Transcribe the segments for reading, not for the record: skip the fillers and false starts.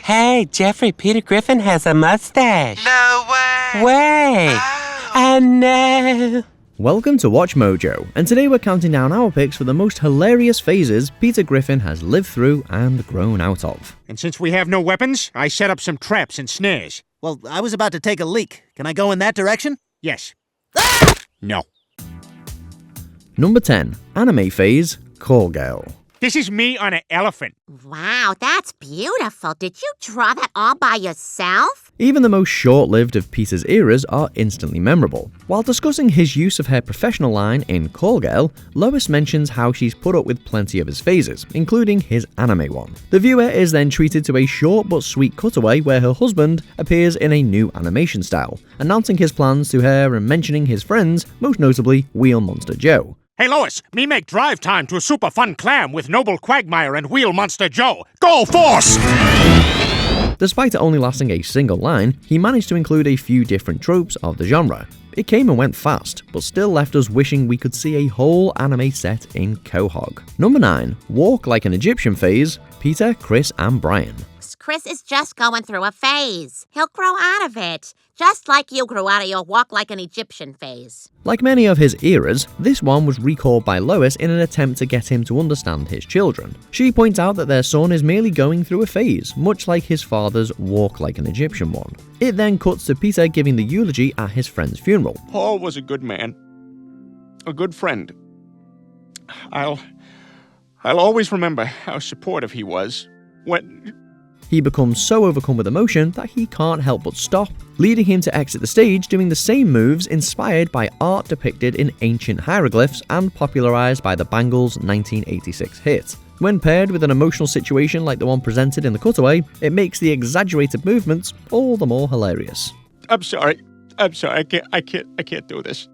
Hey, Jeffrey, Peter Griffin has a mustache. No way! Way! I know. Welcome to Watch Mojo, and today we're counting down our picks for the most hilarious phases Peter Griffin has lived through and grown out of. And since we have no weapons, I set up some traps and snares. Well, I was about to take a leak. Can I go in that direction? Yes. Ah! No. Number 10. Anime phase, Call Girl. This is me on an elephant. Wow, that's beautiful. Did you draw that all by yourself? Even the most short-lived of Peter's eras are instantly memorable. While discussing his use of her professional line in Call Girl, Lois mentions how she's put up with plenty of his phases, including his anime one. The viewer is then treated to a short but sweet cutaway where her husband appears in a new animation style, announcing his plans to her and mentioning his friends, most notably Wheel Monster Joe. Hey, Lois, me make drive time to a super fun clam with Noble Quagmire and Wheel Monster Joe. Go Force! Despite it only lasting a single line, he managed to include a few different tropes of the genre. It came and went fast, but still left us wishing we could see a whole anime set in Quahog. Number 9. Walk Like an Egyptian phase, Peter, Chris and Brian. Chris is just going through a phase. He'll grow out of it, just like you grew out of your walk like an Egyptian phase. Like many of his eras, this one was recalled by Lois in an attempt to get him to understand his children. She points out that their son is merely going through a phase, much like his father's Walk Like an Egyptian one. It then cuts to Peter giving the eulogy at his friend's funeral. Paul was a good man. A good friend. I'll always remember how supportive he was when... He becomes so overcome with emotion that he can't help but stop, leading him to exit the stage doing the same moves inspired by art depicted in ancient hieroglyphs and popularized by the Bangles' 1986 hit. When paired with an emotional situation like the one presented in the cutaway, it makes the exaggerated movements all the more hilarious. I'm sorry. I can't do this.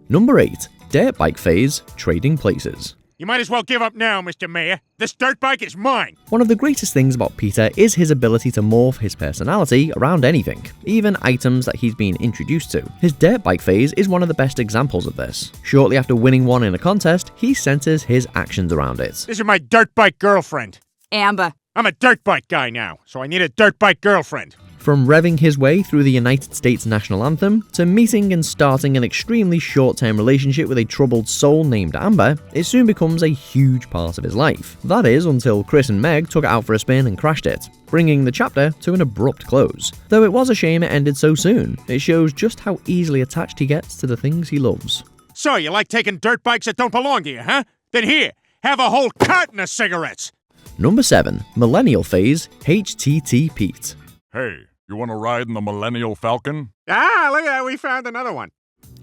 Number 8. Dirtbike phase, Trading Places. You might as well give up now, Mr. Mayor. This dirt bike is mine. One of the greatest things about Peter is his ability to morph his personality around anything, even items that he's been introduced to. His dirt bike phase is one of the best examples of this. Shortly after winning one in a contest, he centers his actions around it. This is my dirt bike girlfriend. Amber. I'm a dirt bike guy now, so I need a dirt bike girlfriend. From revving his way through the United States national anthem, to meeting and starting an extremely short-term relationship with a troubled soul named Amber, it soon becomes a huge part of his life. That is, until Chris and Meg took it out for a spin and crashed it, bringing the chapter to an abrupt close. Though it was a shame it ended so soon, it shows just how easily attached he gets to the things he loves. So, you like taking dirt bikes that don't belong to you, huh? Then here, have a whole carton of cigarettes! Number 7. Millennial phase, HTTPete. Hey, you want to ride in the Millennial Falcon? Ah, look at that, we found another one.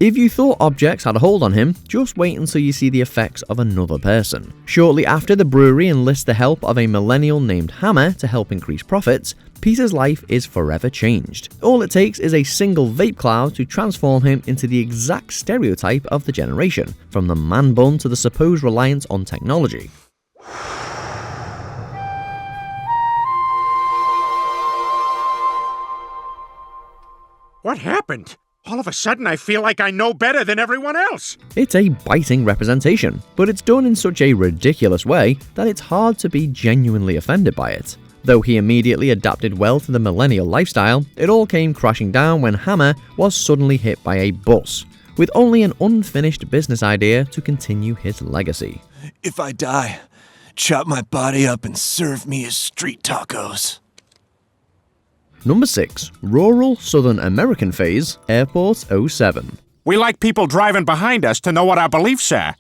If you thought objects had a hold on him, just wait until you see the effects of another person. Shortly after the brewery enlists the help of a millennial named Hammer to help increase profits, Peter's life is forever changed. All it takes is a single vape cloud to transform him into the exact stereotype of the generation, from the man bun to the supposed reliance on technology. What happened? All of a sudden I feel like I know better than everyone else. It's a biting representation, but it's done in such a ridiculous way that it's hard to be genuinely offended by it. Though he immediately adapted well to the millennial lifestyle, it all came crashing down when Hammer was suddenly hit by a bus, with only an unfinished business idea to continue his legacy. If I die, chop my body up and serve me as street tacos. Number 6. Rural Southern American phase, Airport 07. We like people driving behind us to know what our beliefs are.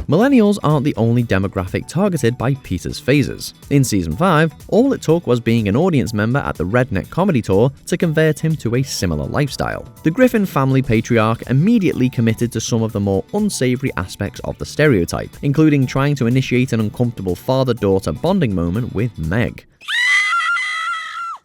Millennials aren't the only demographic targeted by Peter's phases. In Season 5, all it took was being an audience member at the Redneck Comedy Tour to convert him to a similar lifestyle. The Griffin family patriarch immediately committed to some of the more unsavory aspects of the stereotype, including trying to initiate an uncomfortable father-daughter bonding moment with Meg.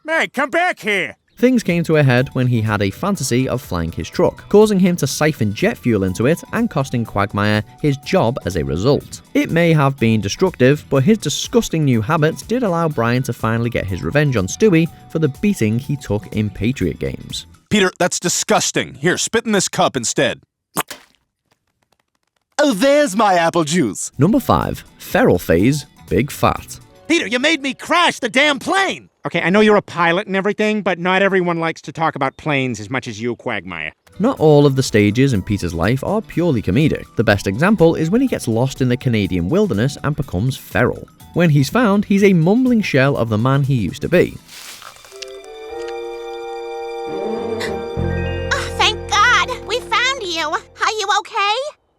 Meg, come back here! Things came to a head when he had a fantasy of flying his truck, causing him to siphon jet fuel into it and costing Quagmire his job as a result. It may have been destructive, but his disgusting new habits did allow Brian to finally get his revenge on Stewie for the beating he took in Patriot games. Peter, that's disgusting. Here, spit in this cup instead. Oh, there's my apple juice. Number 5. Feral phase, Bigfat. Peter, you made me crash the damn plane! Okay, I know you're a pilot and everything, but not everyone likes to talk about planes as much as you, Quagmire. Not all of the stages in Peter's life are purely comedic. The best example is when he gets lost in the Canadian wilderness and becomes feral. When he's found, he's a mumbling shell of the man he used to be. Oh, thank God! We found you! Are you okay?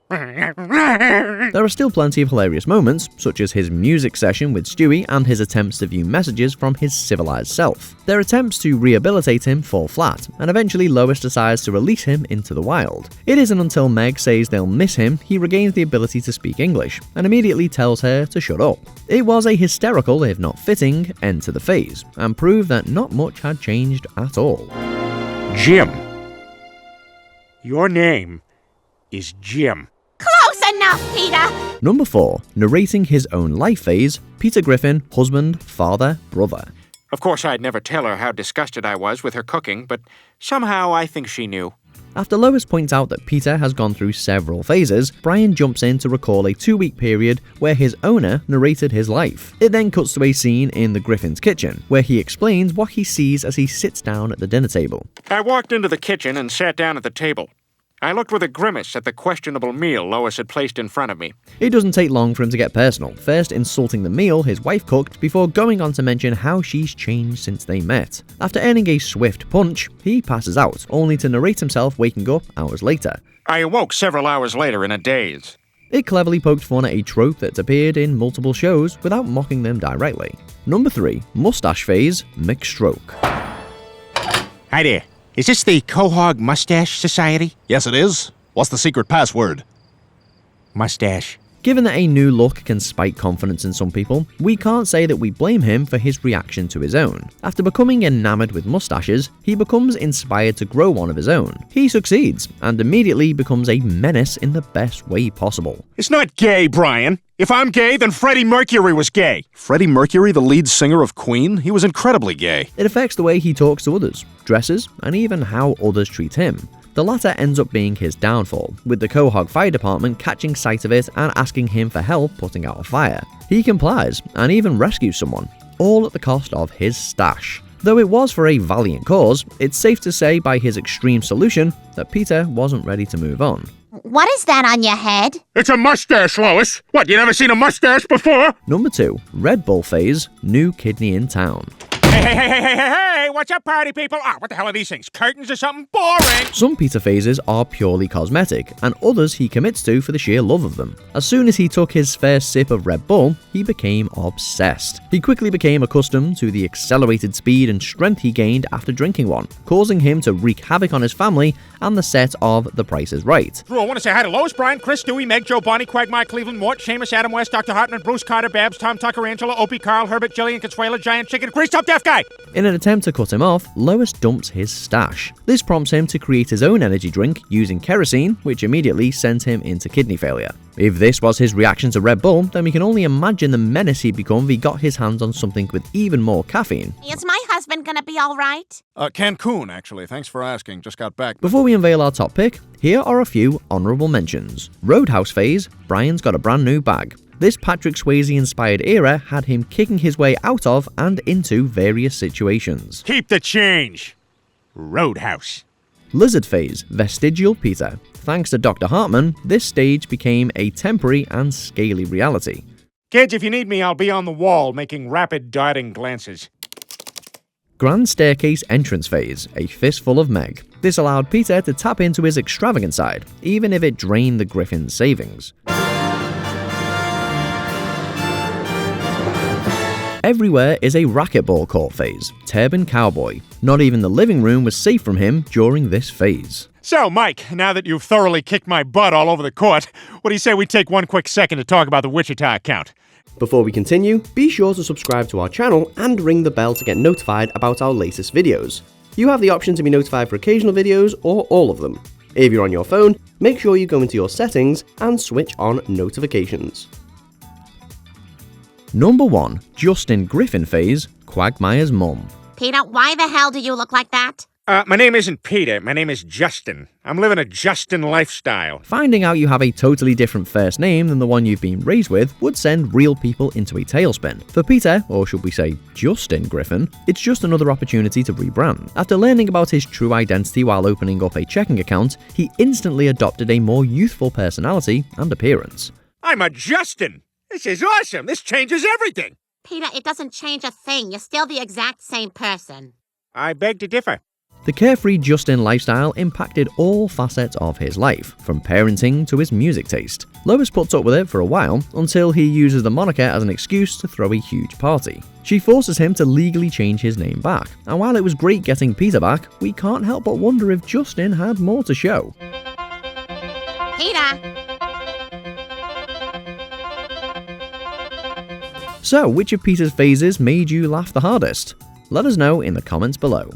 There are still plenty of hilarious moments, such as his music session with Stewie and his attempts to view messages from his civilized self. Their attempts to rehabilitate him fall flat, and eventually Lois decides to release him into the wild. It isn't until Meg says they'll miss him he regains the ability to speak English, and immediately tells her to shut up. It was a hysterical, if not fitting, end to the phase, and proved that not much had changed at all. Jim. Your name is Jim. Close enough, Peter! Number 4. Narrating his own life phase, Peter Griffin, husband, father, brother. Of course, I'd never tell her how disgusted I was with her cooking, but somehow I think she knew. After Lois points out that Peter has gone through several phases, Brian jumps in to recall a 2-week period where his owner narrated his life. It then cuts to a scene in the Griffin's kitchen, where he explains what he sees as he sits down at the dinner table. I walked into the kitchen and sat down at the table. I looked with a grimace at the questionable meal Lois had placed in front of me. It doesn't take long for him to get personal, first insulting the meal his wife cooked before going on to mention how she's changed since they met. After earning a swift punch, he passes out, only to narrate himself waking up hours later. I awoke several hours later in a daze. It cleverly poked fun at a trope that's appeared in multiple shows without mocking them directly. Number 3. Mustache phase, McStroke. Hi there. Is this the Quahog Mustache Society? Yes, it is. What's the secret password? Mustache. Given that a new look can spike confidence in some people, we can't say that we blame him for his reaction to his own. After becoming enamored with mustaches, he becomes inspired to grow one of his own. He succeeds, and immediately becomes a menace in the best way possible. It's not gay, Brian. If I'm gay, then Freddie Mercury was gay. Freddie Mercury, the lead singer of Queen? He was incredibly gay. It affects the way he talks to others, dresses, and even how others treat him. The latter ends up being his downfall, with the Quahog Fire Department catching sight of it and asking him for help putting out a fire. He complies, and even rescues someone, all at the cost of his stash. Though it was for a valiant cause, it's safe to say by his extreme solution that Peter wasn't ready to move on. What is that on your head? It's a mustache, Lois. What, you never seen a mustache before? Number 2. Red Bull phase, new kidney in town. Hey, what's up, party people? What the hell are these things? Curtains or something? Boring! Some Peter phases are purely cosmetic, and others he commits to for the sheer love of them. As soon as he took his first sip of Red Bull, he became obsessed. He quickly became accustomed to the accelerated speed and strength he gained after drinking one, causing him to wreak havoc on his family and the set of The Price is Right. Drew, I want to say hi to Lois, Brian, Chris, Stewie, Meg, Joe, Bonnie, Quagmire, Cleveland, Mort, Seamus, Adam West, Dr. Hartman, Bruce Carter, Babs, Tom Tucker, Angela, Opie, Carl, Herbert, Jillian, Consuela, Giant Chicken, Grease Top Deaf Guy! In an attempt to cut him off, Lois dumps his stash. This prompts him to create his own energy drink using kerosene, which immediately sends him into kidney failure. If this was his reaction to Red Bull, then we can only imagine the menace he'd become if he got his hands on something with even more caffeine. Is my husband gonna be all right? Cancun, actually. Thanks for asking. Just got back. Before we unveil our top pick, here are a few honourable mentions. Roadhouse phase, Brian's got a brand new bag. This Patrick Swayze-inspired era had him kicking his way out of and into various situations. Keep the change. Roadhouse. Lizard phase, vestigial Peter. Thanks to Dr. Hartman, this stage became a temporary and scaly reality. Kids, if you need me, I'll be on the wall making rapid darting glances. Grand staircase entrance phase, a fistful of Meg. This allowed Peter to tap into his extravagant side, even if it drained the Griffin's savings. Everywhere is a racquetball court phase, Turban Cowboy. Not even the living room was safe from him during this phase. So, Mike, now that you've thoroughly kicked my butt all over the court, what do you say we take one quick second to talk about the Wichita account? Before we continue, be sure to subscribe to our channel and ring the bell to get notified about our latest videos. You have the option to be notified for occasional videos or all of them. If you're on your phone, make sure you go into your settings and switch on notifications. Number 1. Justin Griffin phase, Quagmire's mum. Peter, why the hell do you look like that? My name isn't Peter. My name is Justin. I'm living a Justin lifestyle. Finding out you have a totally different first name than the one you've been raised with would send real people into a tailspin. For Peter, or should we say Justin Griffin, it's just another opportunity to rebrand. After learning about his true identity while opening up a checking account, he instantly adopted a more youthful personality and appearance. I'm a Justin. This is awesome. This changes everything. Peter, it doesn't change a thing. You're still the exact same person. I beg to differ. The carefree Justin lifestyle impacted all facets of his life, from parenting to his music taste. Lois puts up with it for a while, until he uses the moniker as an excuse to throw a huge party. She forces him to legally change his name back, and while it was great getting Peter back, we can't help but wonder if Justin had more to show. Peter! So, which of Peter's phases made you laugh the hardest? Let us know in the comments below.